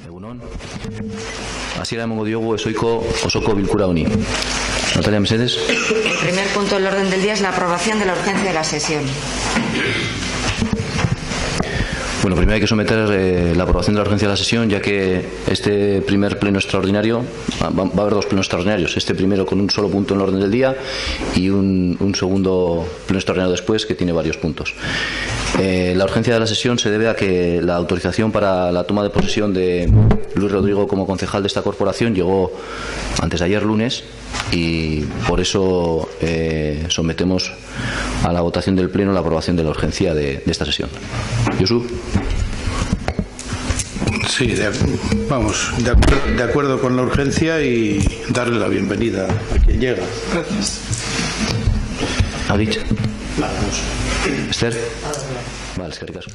Egunon. Hasiera emango diogu ezoiko osoko bilkura honi. Natalia, mesedez. El primer punto del orden del día es la aprobación de la urgencia de la sesión. Bueno, primero hay que someter la aprobación de la urgencia de la sesión, ya que este primer pleno extraordinario, va a haber dos plenos extraordinarios, este primero con un solo punto en el orden del día y un segundo pleno extraordinario después que tiene varios puntos. La urgencia de la sesión se debe a que la autorización para la toma de posesión de Luis Rodrigo como concejal de esta corporación llegó antes de ayer lunes y por eso sometemos a la votación del Pleno la aprobación de la urgencia de esta sesión. Josu. Sí, de acuerdo con la urgencia y darle la bienvenida a quien llega. Gracias. ¿Adich? Vamos. Esther? Vale, es que ricasco.